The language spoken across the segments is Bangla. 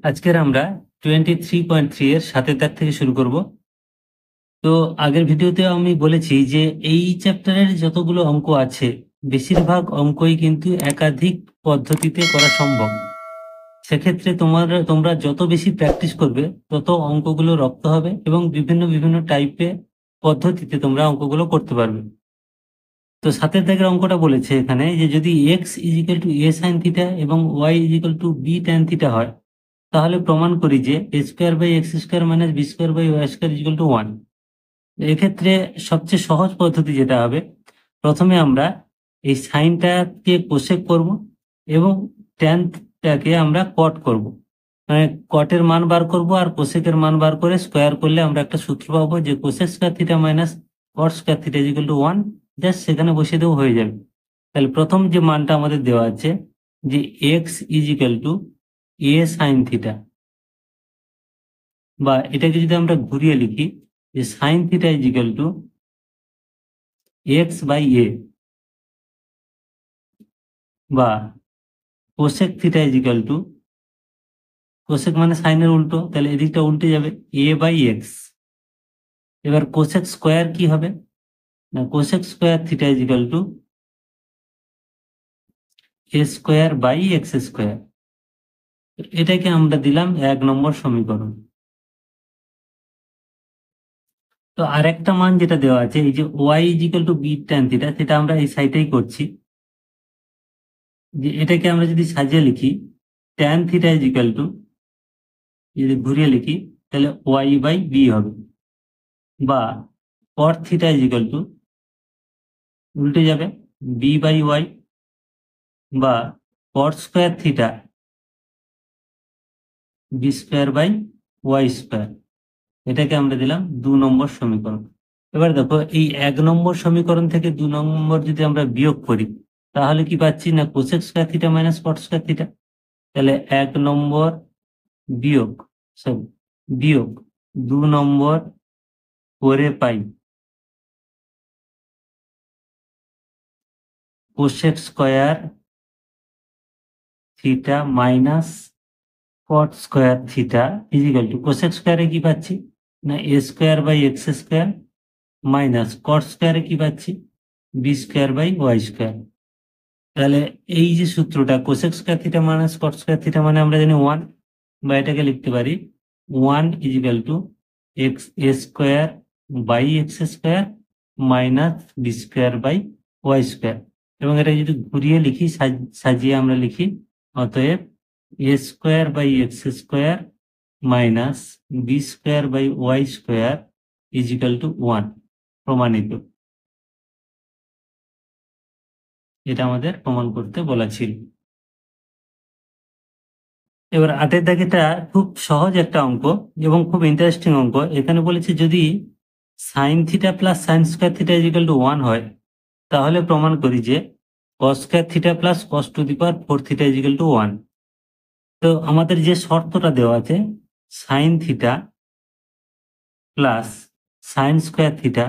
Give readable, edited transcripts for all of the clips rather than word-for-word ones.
আজকের আমরা 23.3 এর 7 দাগ থেকে শুরু করব। তো আগের ভিডিওতে আমি বলেছি যে এই চ্যাপ্টারের যতগুলো অঙ্ক আছে বেশিরভাগ অঙ্কই কিন্তু একাধিক পদ্ধতিতে করা সম্ভব। সেক্ষেত্রে তোমরা যত বেশি প্র্যাকটিস করবে তত অঙ্কগুলো রপ্ত হবে এবং বিভিন্ন বিভিন্ন টাইপের পদ্ধতিতে তোমরা অঙ্কগুলো করতে পারবে। তো 7 দাগের অঙ্কটা বলেছে এখানে যে যদি x is equal to a sine theta এবং y equal to B tan theta হয়, তাহলে প্রমাণ করি যে a square by x square minus b square by y square equal to 1। এক্ষেত্রে সবচেয়ে সহজ পদ্ধতি যেটা হবে, প্রথমে আমরা এই সাইনটাকে কোসেক করব এবং ট্যানটাকে আমরা কট করব। মানে কটের মান বার করব আর কোসেকের মান বার করে স্কোয়ার করলে আমরা একটা সূত্র পাবো যে cosec square theta minus cot square theta equal to 1। Just সেখানে বসিয়ে দেবো, হয়ে যাবে। তাহলে প্রথম যে মানটা আমাদের দেওয়া আছে যে x is equal to a sine theta, বা এটাকে যদি আমরা ঘুরিয়ে লিখি যে sine theta is equal to x by a, বা cosec theta is equal to, cosec মানে সাইনের উল্টো, তাহলে এদিকটা উল্টে যাবে, এ বাই এক্স। এবার কোসেক স্কোয়ার কি হবে না, cosec square theta is equal to a square by x square. এটাকে আমরা দিলাম 1 নম্বর সমীকরণ। তো আরেকটা মান যেটা দেওয়া আছে এই যে Y is equal to B tan theta, সেটা আমরা এই সাইডেই করছি। যে এটাকে আমরা যদি সাজিয়ে লিখি tan theta is equal to, যদি ঘুরিয়ে লিখি তাহলে ওয়াই বাই বি হবে, বা cot theta is equal to উল্টে যাবে বি বাই ওয়াই, বা cot square theta b square by y square. এটাকে আমরা দিলাম 2 নম্বর সমীকরণ। এবার দেখো এই 1 নম্বর সমীকরণ থেকে 2 নম্বর যদি আমরা বিয়োগ করি তাহলে কি পাচ্ছি না cosec square theta minus cot square theta. তাহলে 1 নম্বর বিয়োগ সব বিয়োগ 2 নম্বর করে পাই cosec square theta minus cot square theta is equal to cosec স্কোয়ারে কি পাচ্ছি না a square by x square minus cot স্কোয়ারে কি পাচ্ছি b square by y square. তাহলে এই যে সূত্রটা cosec square theta minus cot square theta মানে আমরা জানি 1, বা এটাকে লিখতে পারি 1 is equal to x a square by x square minus b square by y square. এবং এটা যদি ঘুরিয়ে লিখি সাজিয়ে আমরা লিখি অতএব a square by x square minus b square by y square equal to 1। প্রমাণিত। এটা আমাদের প্রমাণ করতে বলা ছিল। এবার 8 দাগেটা খুব সহজ একটা অঙ্ক এবং খুব ইন্টারেস্টিং অঙ্ক। এখানে বলেছে যদি sine theta plus sine square theta is equal to 1 হয়, তাহলে প্রমাণ করি যে cos square theta plus cos to the power 4 theta is equal to 1। তো আমাদের যে শর্তটা দেওয়া আছে sine theta plus sine square theta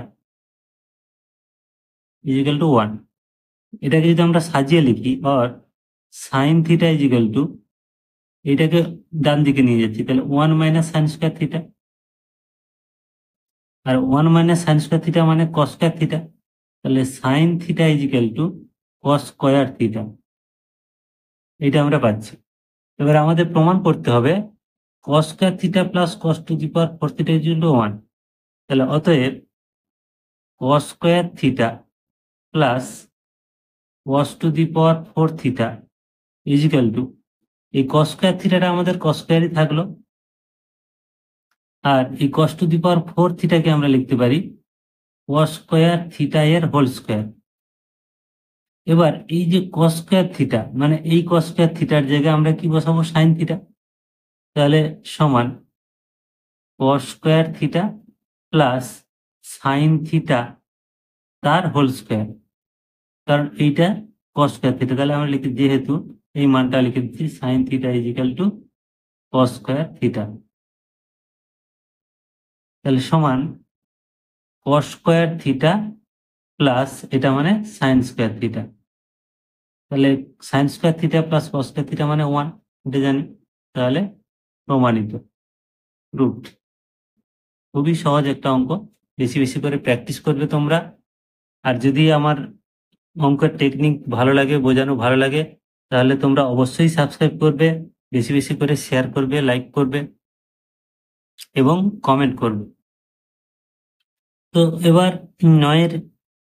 is equal to 1, এটাকে যদি আমরা সাজিয়ে লিখি আর সাইন থিটা ইজিক্যাল টু, এটাকে ডান দিকে নিয়ে যাচ্ছি, তাহলে 1 মাইনাস সাইন স্কোয়ার থিটা, আর 1 মাইনাস সাইন স্কোয়ার থিটা মানে কস স্কোয়ার থিটা, তাহলে sine theta is equal to cos square theta. এটা আমরা পাচ্ছি। এবার আমাদের প্রমাণ করতে হবে cos square theta plus cos to the power 4 theta equal to 1। তাহলে অতএব cos square theta plus cos to the power 4 theta is equal to, এই কস স্কোয়ার থিটাটা আমাদের কস স্কোয়ারই থাকলো, আর এই কস টু দি পাওয়ার 4 থিটাকে আমরা লিখতে পারি কস স্কোয়ার থিটা এর হোল স্কোয়ার। এবার এই যে কস স্কোয়ার থিটা মানে এই কস স্কোয়ার থিটার জায়গায় আমরা কি বসাবো সাইন থিটা, তাহলে সমান cos square theta plus sine theta তার হোল স্কোয়ার, কারণ এইটা কস স্কোয়ার থিটা, তাহলে আমরা লিখি যেহেতু এই মানটা লিখে দিচ্ছি sine theta is equal to cos square theta. তাহলে সমান কস স্কোয়ার থিটা প্লাস এটা মানে সাইন স্কোয়ার থিটা, তাহলে sine square theta plus cos square theta মানে 1, এটা জানি। তাহলে প্রমাণিত, প্রুভড। খুবই সহজ একটা অঙ্ক, বেশি বেশি করে প্র্যাকটিস করবে তোমরা। আর যদি আমার অঙ্কের টেকনিক ভালো লাগে, বোঝানো ভালো লাগে, তাহলে তোমরা অবশ্যই সাবস্ক্রাইব করবে, বেশি বেশি করে শেয়ার করবে, লাইক করবে এবং কমেন্ট করবে। তো এবার 9-এর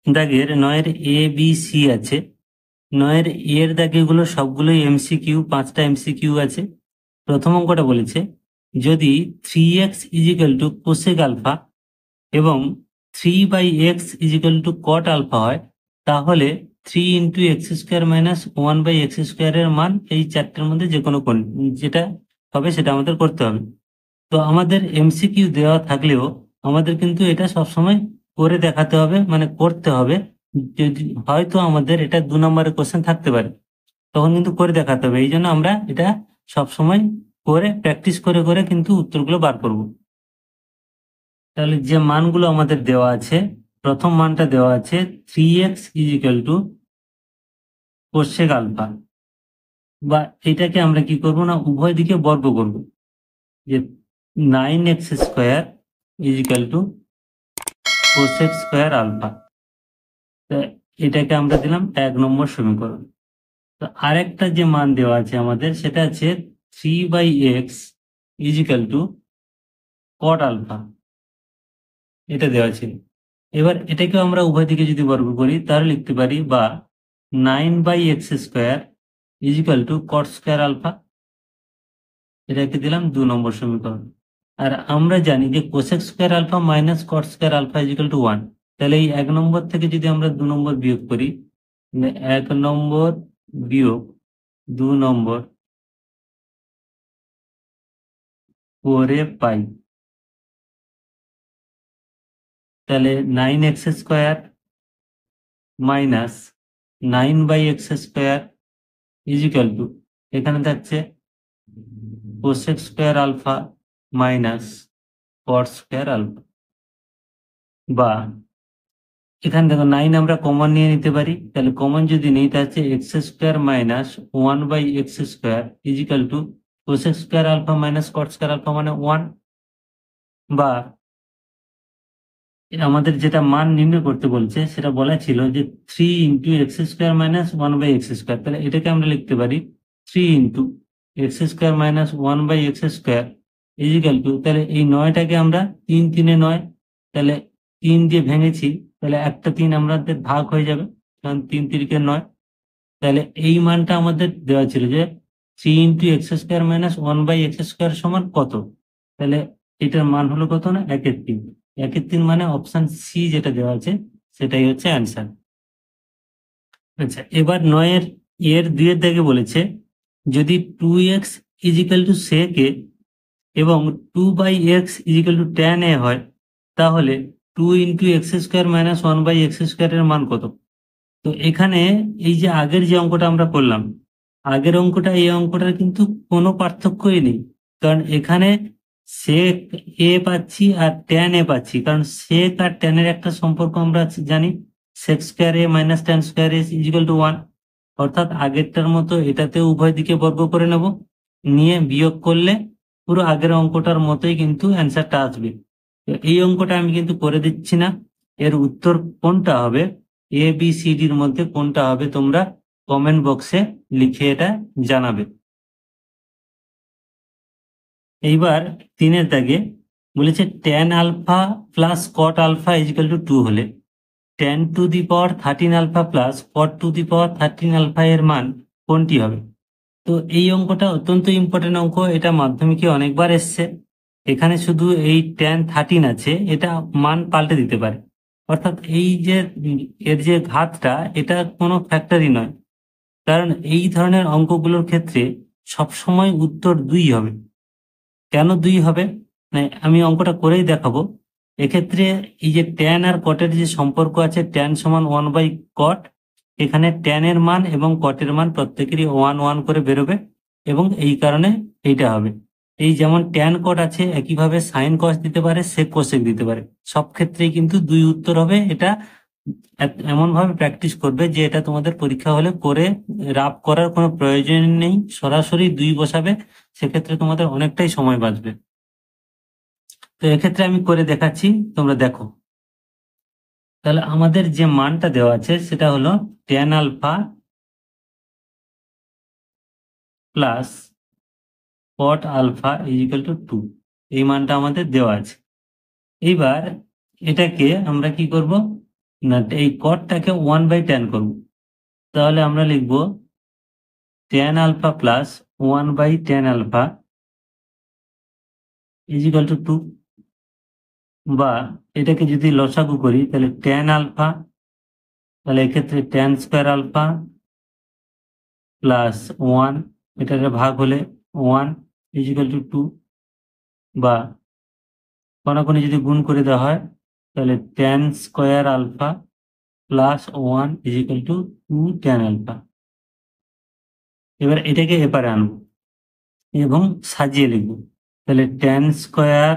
দাগের 9-এর এ বি সি আছে। 9-এর এর দাগেগুলো সবগুলোই এমসিকিউ, 5টা এমসিকিউ আছে। প্রথম অঙ্কটা বলেছে যদি 3x = কোসেক আলফা এবং 3/x = কট আলফা হয়, তাহলে 3 × x² - 1/x² এর মান এই চারটের মধ্যে যে কোনো কোন যেটা হবে সেটা আমাদের করতে হবে। তো আমাদের এমসিকিউ দেওয়া থাকলেও আমাদের কিন্তু এটা সবসময় করে দেখাতে হবে, মানে করতে হবে। যদি হয়তো আমাদের এটা 2 নম্বরের কোশ্চেন থাকতে পারে, তখন কিন্তু করে দেখাতে হবে। এই জন্য আমরা এটা সবসময় করে প্র্যাকটিস করে করে কিন্তু উত্তরগুলো বার করব। তাহলে যে মানগুলো আমাদের দেওয়া আছে, প্রথম মানটা দেওয়া আছে 3x = কোসেক আলফা, বা এটাকে আমরা কি করব না, উভয় দিকে বর্গ করব, যে 9x² = কোসেক স্কয়ার আলফা। এটাকে আমরা দিলাম 1 নম্বর সমীকরণ। তো আরেকটা যে মান দেওয়া আছে আমাদের, সেটা আছে 3/x = কট আলফা, এটা দেওয়া ছিল। এবার এটাকে আমরা উভয় দিকে যদি বর্গ করি তাহলে লিখতে পারি, বা 9/x² = কট স্কয়ার আলফা, এটাকে দিলাম 2 নম্বর সমীকরণ। আর আমরা জানি যে cosec square alpha minus cot square alpha = 1। তাহলে এই 1 নম্বর থেকে যদি আমরা 2 নম্বর বিয়োগ করি, 1 নম্বর বিয়োগ 2 নম্বর করে পাই, তাহলে 9x² - 9/x² এখানে থাকছে cosec square alpha minus cot square alpha. বা এখানে দেখো 9 আমরা কমন নিয়ে নিতে পারি, তাহলে কমন যদি নেই তাহলে x² - 1/x² cosec square alpha minus cot square alpha মানে 1। বা আমাদের যেটা মান নির্ণয় করতে বলছে সেটা বলা ছিল যে 3 × x² - 1/x², তাহলে এটাকে আমরা লিখতে পারি 3 × x² - 1/x², তাহলে এই 9টাকে আমরা 3 3 9, তাহলে 3 দিয়ে ভেঙেছি, তাহলে একটা 3 আমাদের ভাগ হয়ে যাবে, কারণ 3 3 9। তাহলে এই মানটা আমাদের দেওয়া ছিল যে 3 × x² - 1/x² সমান কত। তাহলে এটার মান হলো কত না, 1/3। 1/3 মানে অপশন সি যেটা দেওয়া আছে সেটাই হচ্ছে অ্যান্সার। আচ্ছা, এবার 9-এর এর 2-এর দাগে বলেছে যদি 2x = sec a এবং 2/x = tan a হয়, তাহলে 2 × x² - 1/x² এর মান কত। তো এখানে এই যে আগের যে অঙ্কটা আমরা করলাম, আগের অঙ্কটা এই অঙ্কটার কিন্তু কোনো পার্থক্যই নেই, কারণ এখানে sec a পাচ্ছি আর tan a পাচ্ছি, কারণ sec আর tan এর একটা সম্পর্ক আমরা জানি, sec² a - tan² a = 1। অর্থাৎ আগেরটার মতো এটাতে উভয় দিকে বর্গ করে নেব, নিয়ে বিয়োগ করলে পুরো আগের অঙ্কটার মতোই কিন্তু অ্যান্সারটা আসবে। তো এই অঙ্কটা আমি কিন্তু করে দিচ্ছি না, এর উত্তর কোনটা হবে, এ বি সি ডির মধ্যে কোনটা হবে তোমরা কমেন্ট বক্সে লিখে এটা জানাবে। এইবার 3-এর দাগে বলেছে tan alpha plus cot alpha = 2 হলে tan to the power 13 alpha plus cot to the power 13 alpha এর মান কোনটি হবে। তো এই অঙ্কটা অত্যন্ত ইম্পর্টেন্ট অঙ্ক, এটা মাধ্যমিকে অনেকবার এসছে। এখানে শুধু এই tan 13 আছে, এটা মান পাল্টে দিতে পারে, অর্থাৎ এই যে এর যে ঘাতটা এটা কোনো ফ্যাক্টরই নয়, কারণ এই ধরনের অঙ্কগুলোর ক্ষেত্রে সবসময় উত্তর 2 হবে। কেন 2 হবে, মানে আমি অঙ্কটা করেই দেখাবো। এক্ষেত্রে এই যে ট্যান আর কটের যে সম্পর্ক আছে, ট্যান সমান 1/cot, এখানে ট্যানের মান এবং কটের মান প্রত্যেকেরই 1 1 করে বেরোবে, এবং এই কারণে এইটা হবে। এই যেমন ট্যান কট আছে, একইভাবে সাইন কস দিতে পারে, সেক কোসেক দিতে পারে, সব ক্ষেত্রেই কিন্তু 2 উত্তর হবে, এটা এমন ভাবে প্র্যাকটিস করবে যে এটা তোমাদের পরীক্ষা হলে করে রাফ করার কোনো প্রয়োজন নেই, সরাসরি 2 বসাবে, সেক্ষেত্রে তোমাদের অনেকটাই সময় বাঁচবে। তো এক্ষেত্রে আমি করে দেখাচ্ছি, তোমরা দেখো। তাহলে আমাদের যে মানটা দেওয়া আছে সেটা হলো tan alpha plus cot alpha is equal to 2, এই মানটা আমাদের দেওয়া আছে। এইবার এটাকে আমরা কি করব না, এই কটটাকে 1/tan করব। তাহলে আমরা লিখব tan alpha plus 1/tan alpha is equal to 2, বা এটাকে যদি লসাগু করি তাহলে tan আলফা, তাহলে এক্ষেত্রে tan স্কোয়ার আলফা প্লাস 1, এটাকে ভাগ হলে 1 ইজিক্যাল টু 2, বা কোনাকুনি যদি গুণ করে দেওয়া হয় তাহলে tan square alpha plus 1 is equal to 2 tan alpha. এবার এটাকে এপারে আনবো এবং সাজিয়ে লিখব। তাহলে tan স্কোয়ার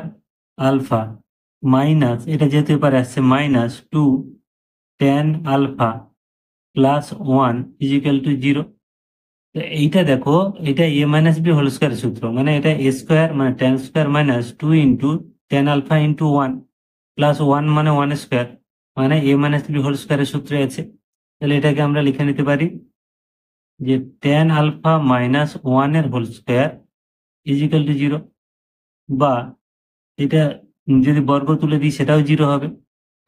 আলফা মাইনাস, এটা যেহেতু এপারে আসছে, minus 2 tan alpha plus 1 is equal to 0। তো এইটা দেখো, এটা a minus b whole square সূত্র, মানে এটা a স্কোয়ার মানে tan square minus 2 into tan alpha into 1 plus 1 মানে 1 স্কোয়ার, মানে a মাইনাস বি হোল স্কোয়ারের সূত্রে আছে। তাহলে এটাকে আমরা লিখে নিতে পারি যে tan আলফা মাইনাস 1 এর হোল স্কোয়ার ইজিক্যাল টু 0, বা এটা যদি বর্গ তুলে দিই সেটাও 0 হবে।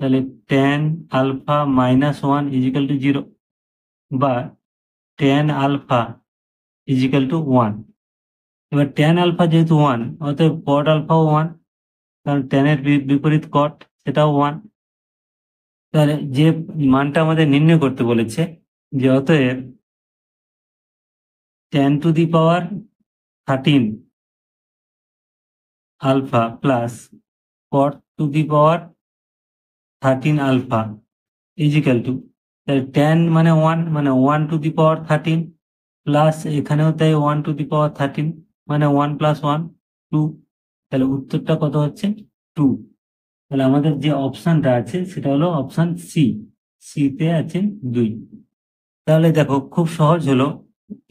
তাহলে tan alpha minus 1 is equal to 0, বা tan আলফা ইজিক্যাল টু 1। এবার tan আলফা যেহেতু 1, অতএব cot আলফাও 1, কারণ tan এর বিপরীত cot, সেটাও 1। তাহলে যে মানটা আমাদের নির্ণয় করতে বলেছে, যে অতএব tan to the power 13 alpha plus cot to the power 13 alpha is equal to, তাহলে tan মানে 1, মানে 1 টু দি পাওয়ার 13 প্লাস এখানেও তাই 1 টু দি পাওয়ার 13, মানে 1 প্লাস 1 2। তাহলে উত্তরটা কত হচ্ছে 2। তাহলে আমাদের যে অপশনটা আছে সেটা হলো অপশন সি, সিতে আছে 2। তাহলে দেখো খুব সহজ হলো,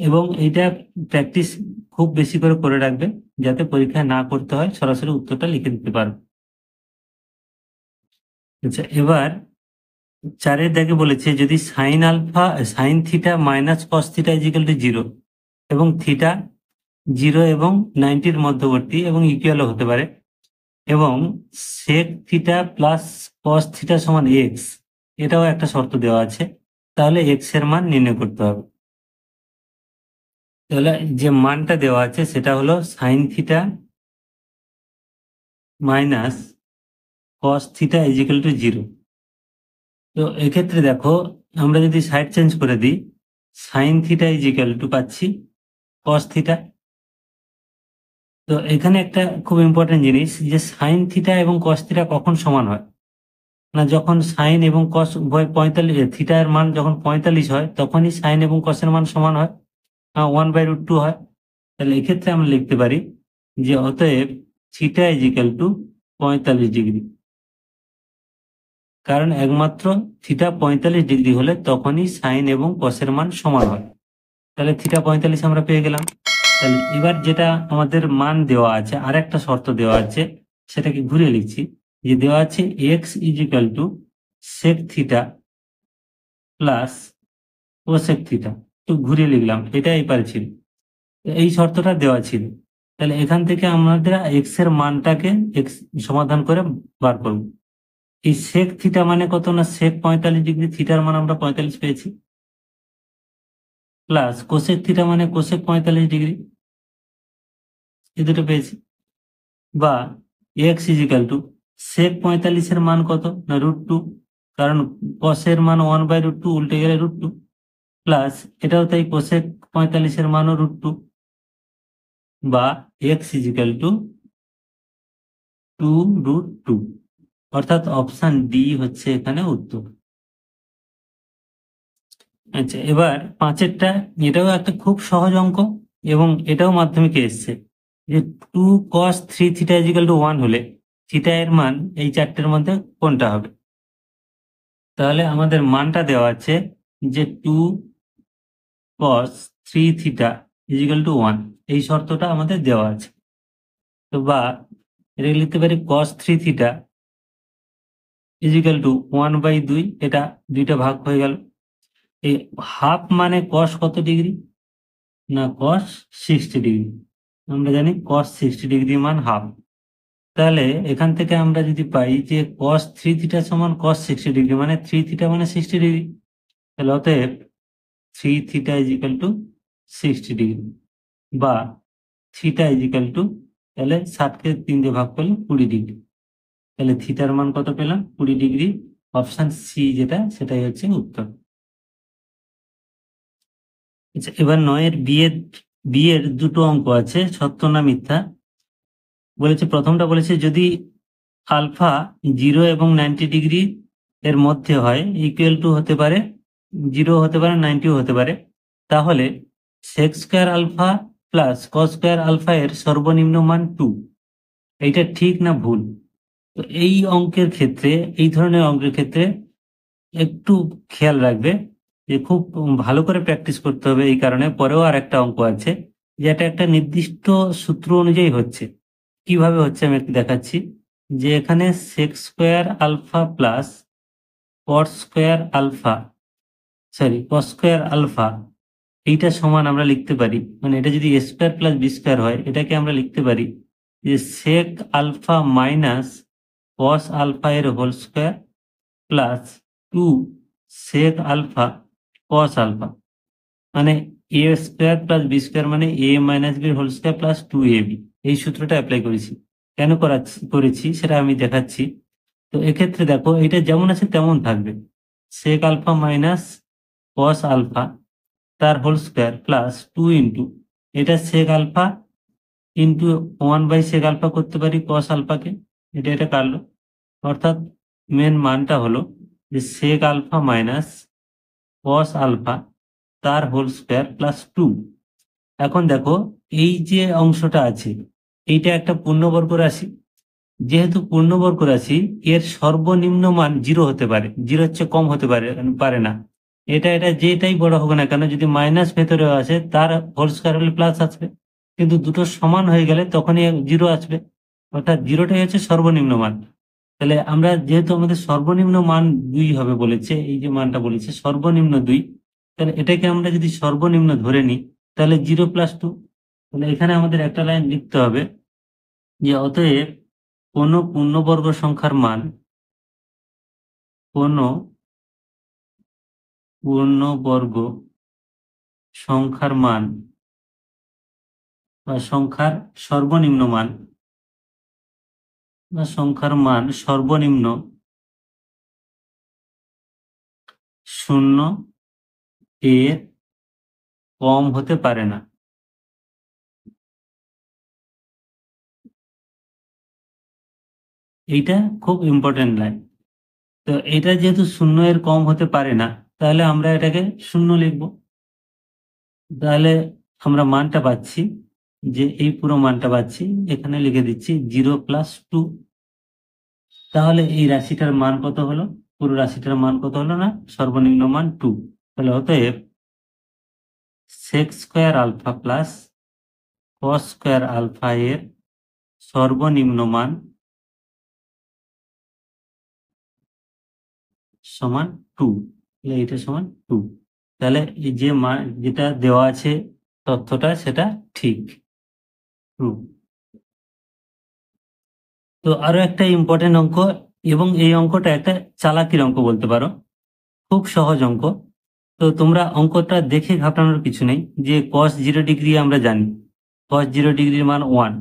এবং এইটা প্র্যাকটিস খুব বেশি করে করে রাখবে, যাতে পরীক্ষায় না করতে হয়, সরাসরি উত্তরটা লিখে দিতে পারো। আচ্ছা, এবার 4 দাগে বলেছে যদি sine theta minus cos theta is equal to 0, এবং থিটা 0 এবং 90-র মধ্যবর্তী এবং ইকুয়ালও হতে পারে, এবং sec theta plus cos theta সমান এক্স, এটাও একটা শর্ত দেওয়া আছে, তাহলে এক্স এর মান নির্ণয় করতে হবে। তাহলে যে মানটা দেওয়া আছে সেটা হলো sine theta minus cos theta is equal to 0। তো এক্ষেত্রে দেখো, আমরা যদি সাইড চেঞ্জ করে দিই, সাইন থিটা ইজিক্যাল টু পাচ্ছি কস থিটা। তো এখানে একটা খুব ইম্পর্টেন্ট জিনিস, যে সাইন থিটা এবং কস থিটা কখন সমান হয় না, যখন সাইন এবং কস উভয় 45, থিটা এর মান যখন 45 হয় তখনই সাইন এবং কসের মান সমান হয়, 1/√2 হয়। তাহলে এক্ষেত্রে আমরা লিখতে পারি যে অতএব থিটা ইজিক্যাল টু 45 ডিগ্রি, কারণ একমাত্র থিটা 45 ডিগ্রি হলে তখনই সাইন এবং কসের মান সমান হয়। তাহলে থিটা 45 আমরা পেয়ে গেলাম। তাহলে এবার যেটা আমাদের মান দেওয়া আছে, আর একটা শর্ত দেওয়া আছে, সেটাকে ঘুরিয়ে লিখছি, যে দেওয়া আছে x is equal to sec theta plus cosec theta, তো ঘুরিয়ে লিখলাম, এটা এপারে ছিল, এই শর্তটা দেওয়া ছিল। তাহলে এখান থেকে আমাদের এক্স এর মানটাকে এক্স সমাধান করে বার করব। এই সেক থিটা মানে কত না, সেক 45 ডিগ্রি, থিটার মান আমরা 45 পেয়েছি, প্লাস কোসেক থিটা মানে কোসেক 45 ডিগ্রি, এই দুটো পেয়েছি, বা এক্স ইজিক্যাল টু সেক 45-এর মান কত না √2, কারণ কসের মান 1/√2, উল্টে গেলে √2, প্লাস এটাও তাই কোসেক 45-এর মানও √2, বা এক্স ইজিক্যাল টু 2√2, অর্থাৎ অপশন ডি হচ্ছে এখানে উত্তর। আচ্ছা, এবার 5-এরটা, এটাও একটা খুব সহজ অঙ্ক, এবং এটাও মাধ্যমিকে এসছে, যে 2 cos 3 থিটা ইজিক্যাল টু 1 হলে থিটা এর মান এই চারটের মধ্যে কোনটা হবে। তাহলে আমাদের মানটা দেওয়া আছে যে 2 cos 3 থিটা ইজিক্যাল টু 1, এই শর্তটা আমাদের দেওয়া আছে। তো বা এটা লিখতে পারি cos 3 থিটা ইজিক্যাল টু 1/2, এটা দুইটা ভাগ হয়ে গেল। এই হাফ মানে cos কত ডিগ্রি, না cos 60 ডিগ্রি। আমরা জানি cos 60 ডিগ্রি মান হাফ। তাহলে এখান থেকে আমরা যদি পাই যে cos 3 থিটা সমান cos 60 ডিগ্রি, মানে 3 থিটা মানে 60 ডিগ্রি, তাহলে অতএব 3 থিটা ইজিক্যাল টু 60 ডিগ্রি, বা থিটা ইজিক্যাল টু, তাহলে 60কে 3 দিয়ে ভাগ করলে 20 ডিগ্রি। তাহলে থিটার মান কত পেলাম, 20 ডিগ্রি। অপশন সি যেটা, সেটাই হচ্ছে উত্তর। আচ্ছা, এবার 9-এর বিয়ের দুটো অঙ্ক আছে, সত্য না মিথ্যা বলেছে। প্রথমটা বলেছে যদি আলফা 0 এবং 90 ডিগ্রি এর মধ্যে হয়, ইকুয়াল টু হতে পারে 0 হতে পারে 90ও হতে পারে, তাহলে sec square alpha plus cos square alpha এর সর্বনিম্ন মান 2। এইটা ঠিক না ভুল? তো এই অঙ্কের ক্ষেত্রে, এই ধরনের অঙ্কের ক্ষেত্রে একটু খেয়াল রাখবে যে খুব ভালো করে প্র্যাকটিস করতে হবে। এই কারণে পরেও আর একটা অঙ্ক আছে যেটা একটা নির্দিষ্ট সূত্র অনুযায়ী হচ্ছে। কিভাবে হচ্ছে আমি একটু দেখাচ্ছি। যে এখানে sec square alpha plus cos square alpha, sorry cos square alpha, এইটা সমান আমরা লিখতে পারি, মানে এটা যদি a square plus b square হয়, এটাকে আমরা লিখতে পারি যে sec alpha minus cos alpha এর whole square plus 2 sec alpha cos alpha, মানে a square plus b square মানে a minus b whole square plus 2ab। এই সূত্রটা অ্যাপ্লাই করেছি। কেন করেছি সেটা আমি দেখাচ্ছি। তো এক্ষেত্রে দেখো, এটা যেমন আছে তেমন থাকবে। Sec alpha minus cos alpha তার হোল স্কোয়ার প্লাস 2 ইন্টু, এটা সেক আলফা ইন্টু 1/সেক আলফা করতে পারি কস আলফাকে, এটা কাটলো। অর্থাৎ মেন মানটা হলো যে sec alpha minus cos alpha তার হোল স্কোয়ার প্লাস 2। এখন দেখো, এই যে অংশটা আছে এইটা একটা পূর্ণবর্গ রাশি। যেহেতু পূর্ণবর্গ রাশি, এর সর্বনিম্ন মান 0 হতে পারে, 0 হচ্ছে কম হতে পারে পারে না। এটা যেটাই বড় হোক না কেন, যদি মাইনাস ভেতরে আসে তার হোল স্কোয়ার হলে প্লাস আসবে, কিন্তু দুটো সমান হয়ে গেলে তখনই 0 আসবে। অর্থাৎ 0টাই হচ্ছে সর্বনিম্ন মান। তাহলে আমরা যেহেতু আমাদের সর্বনিম্ন মান 2 হবে বলেছে, এই যে মানটা বলেছে সর্বনিম্ন 2, তাহলে এটাকে আমরা যদি সর্বনিম্ন ধরে নিই, তাহলে 0+2। তাহলে এখানে আমাদের একটা লাইন লিখতে হবে যে অতএব কোনো পূর্ণবর্গ সংখ্যার মান, কোনো পূর্ণবর্গ সংখ্যার মান বা সংখ্যার সর্বনিম্ন মান, বা সংখ্যার মান সর্বনিম্ন 0 এর কম হতে পারে না। এইটা খুব ইম্পর্টেন্ট লাইন। তো এটা যেহেতু 0 এর কম হতে পারে না, তাহলে আমরা এটাকে 0 লিখব। তাহলে আমরা মানটা পাচ্ছি, যে এই পুরো মানটা পাচ্ছি, এখানে লিখে দিচ্ছি 0+2। তাহলে এই রাশিটার মান কত হলো, পুরো রাশিটার মান কত হলো, না সর্বনিম্ন মান 2। তাহলে অতএব sec square alpha plus cos square alpha এর সর্বনিম্ন মান সমান 2। তাহলে এটা সমান 2। তাহলে এই যে মান যেটা দেওয়া আছে তথ্যটা, সেটা ঠিক, ট্রু। তো আরো একটা ইম্পর্টেন্ট অঙ্ক, এবং এই অঙ্কটা একটা চালাকির অঙ্ক বলতে পারো, খুব সহজ অঙ্ক। তো তোমরা অঙ্কটা দেখে ঘাবড়ানোর কিছু নেই। যে cos 0 ডিগ্রি আমরা জানি, cos 0 ডিগ্রির মান 1,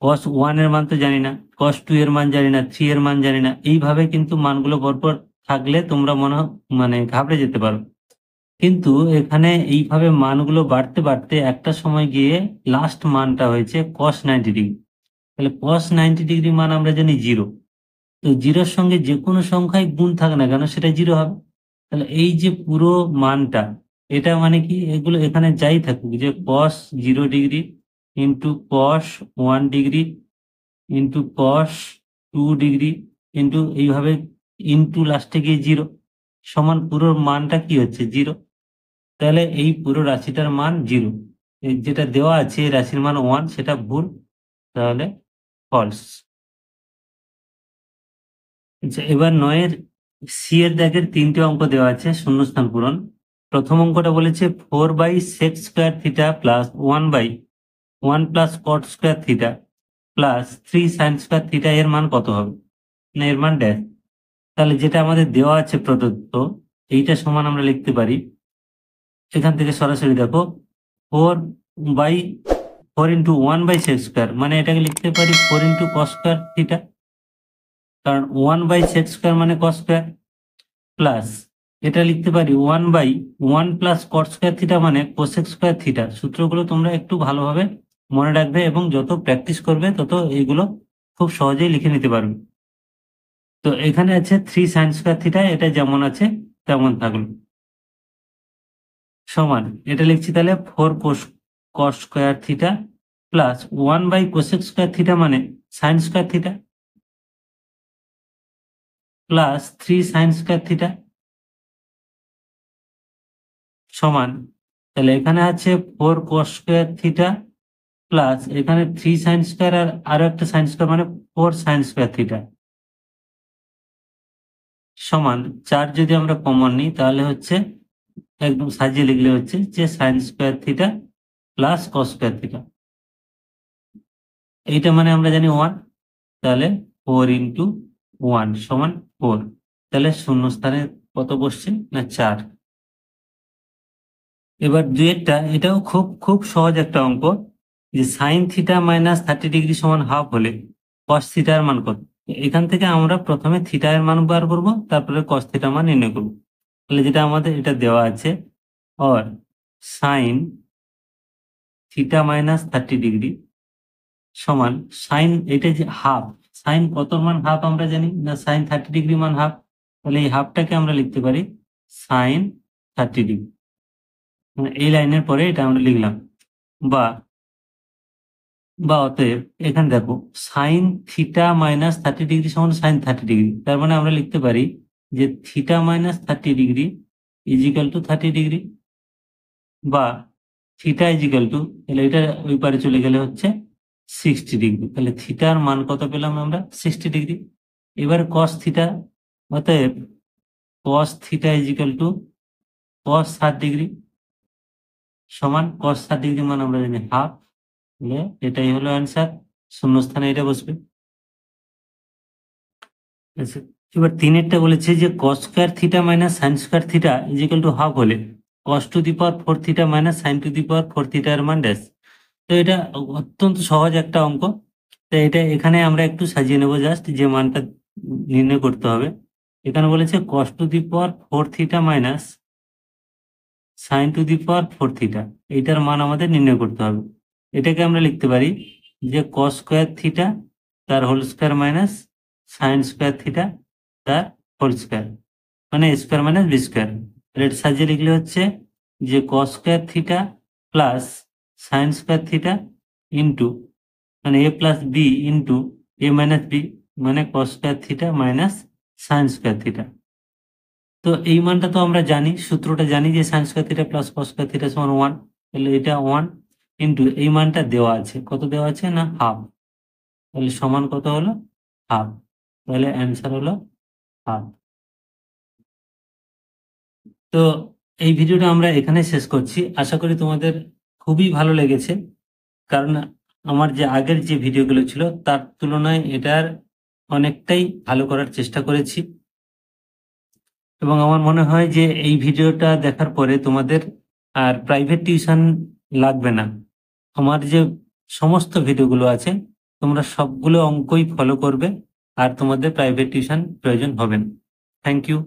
cos 1 এর মান তো জানি না, cos 2 এর মান জানি না, 3 এর মান জানি না। এইভাবে কিন্তু মানগুলো পরপর থাকলে তোমরা মানে ঘাবড়ে যেতে পারো। কিন্তু এখানে এইভাবে মানগুলো বাড়তে বাড়তে একটা সময় গিয়ে লাস্ট মানটা হয়েছে cos 90 ডিগ্রি। তাহলে cos 90 ডিগ্রি মান আমরা জানি 0। তো 0-র সঙ্গে যে কোনো সংখ্যায় গুণ থাকে না কেন, সেটা 0 হবে। তাহলে এই যে পুরো মানটা, এটা মানে কি, এগুলো এখানে যাই থাকুক, যে cos 0 degree into cos 1 degree into cos 2 degree into এইভাবে ইন্টু লাস্টে গিয়ে 0, সমান পুরো মানটা কি হচ্ছে 0। তাহলে এই পুরো রাশিটার মান 0। যেটা দেওয়া আছে এই রাশির মান 1, সেটা ভুল, তাহলে ফলস। আচ্ছা, এবার 9-এর সি এর দাগের 3টে অঙ্ক দেওয়া আছে শূন্যস্থান পূরণ। প্রথম অঙ্কটা বলেছে 4/sec² theta plus 1/1 plus cot square theta plus 3 sin² theta এর মান কত হবে, না এর মান ড্যাশ। তাহলে যেটা আমাদের দেওয়া আছে প্রদত্ত, এইটা সমান আমরা লিখতে পারি, এখান থেকে সরাসরি দেখো 4 ইন্টু 1/sec², মানে এটাকে লিখতে পারি 4 ইন্টু cos² থিটা, কারণ 1/sec² মানে cos², প্লাস এটা লিখতে পারি 1/1 প্লাস cot² থিটা মানে cosec² থিটা। সূত্রগুলো তোমরা একটু ভালোভাবে মনে রাখবে এবং যত প্র্যাকটিস করবে তত এইগুলো খুব সহজেই লিখে নিতে পারবে। তো এখানে আছে 3 sin² থিটা, এটা যেমন আছে তেমন থাকলো, সমান এটা লিখছি তাহলে 4 cos² theta plus 1/cosec² theta মানে sin² theta plus 3 sin² theta সমান, তাহলে এখানে আছে 4 cos² থিটা প্লাস এখানে 3 sin² আর আরো একটা sin² মানে 4 sin² থিটা সমান 4 যদি আমরা কমন নিই তাহলে হচ্ছে একদম সাজিয়ে লিখলে হচ্ছে যে sin² theta plus cos² theta, এইটা মানে আমরা জানি 1, তাহলে 4 ইন্টু 1 সমান 4। তাহলে শূন্যস্থানে কত বসছে, না 4। এবার দুয়েরটা, এটাও খুব খুব সহজ একটা অঙ্ক, যে সাইন থিটা মাইনাস 30 ডিগ্রি সমান হাফ হলে কস থিটার মান কত। এখান থেকে আমরা প্রথমে থিটা এর মান বার করব, তারপরে কস থিটা মান নির্ণয় করব। তাহলে যেটা আমাদের এটা দেওয়া আছে, or sign theta minus 30 degree সমান সাইন, এটা যে হাফ, সাইন কত মান হাফ আমরা জানি, না সাইন 30 ডিগ্রি মান হাফ। তাহলে এই হাফটাকে আমরা লিখতে পারি সাইন 30 ডিগ্রি, মানে এই লাইনের পরে এটা আমরা লিখলাম। বা বা অতএব এখানে দেখো সাইন থিটা মাইনাস 30 ডিগ্রি সমান সাইন 30 ডিগ্রি, তার মানে আমরা লিখতে পারি যে theta minus 30 degree is equal to 30 degree, বা থিটা ইজিক্যাল টু, তাহলে এটা ওই পারে চলে গেলে হচ্ছে 60 ডিগ্রি। তাহলে থিটার মান কত পেলাম আমরা, 60 ডিগ্রি। এবার কস থিটা, অতএব cos theta is equal to cos 60 degree সমান কস 60 ডিগ্রি মান আমরা জানি হাফ, তাহলে এটাই হলো অ্যান্সার, শূন্যস্থানে এটা বসবে। আচ্ছা, এবার 3-এরটা বলেছে যে cos square theta minus sine square theta is equal to half হলে cos to the power 4 theta minus sine to the power 4 theta এর মান ড্যাশ। তো এটা অত্যন্ত সহজ একটা অঙ্ক। তো এটা এখানে আমরা একটু সাজিয়ে নেব, জাস্ট যে মানটা নির্ণয় করতে হবে। এখানে বলেছে cos to the power 4 theta minus sine to the power 4 theta, এইটার মান আমাদের নির্ণয় করতে হবে। এটাকে আমরা লিখতে পারি যে cos স্কয়ার থিটা তার whole square minus sine square theta তার হোল স্কয়ার, মানে স্কয়ার মাইনাস বি স্কয়ার। এটা সাজিয়ে লিখলে হচ্ছে যে cos square theta plus sine square theta into, মানে a plus b into a minus b, মানে cos square theta minus sine square theta. তো এই মানটা তো আমরা জানি, সূত্রটা জানি যে sine square theta plus cos square theta সমান 1, তাহলে এটা 1 ইন্টু এই মানটা দেওয়া আছে, কত দেওয়া আছে, না হাফ, তাহলে সমান কত হলো, হাফ। তাহলে অ্যান্সার হলো হাফ। তো এই ভিডিওটা আমরা এখানে শেষ করছি, আশা করি তোমাদের খুবই ভালো লেগেছে, কারণ আমার যে আগের যে ভিডিওগুলো ছিল তার তুলনায় এটার অনেকটাই ভালো করার চেষ্টা করেছি, এবং আমার মনে হয় যে এই ভিডিওটা দেখার পরে তোমাদের আর প্রাইভেট টিউশন লাগবে না। আমার যে সমস্ত ভিডিওগুলো আছে তোমরা সবগুলো অঙ্কই ফলো করবে, আর তোমাদের প্রাইভেট টিউশন প্রয়োজন হবে না। Thank you.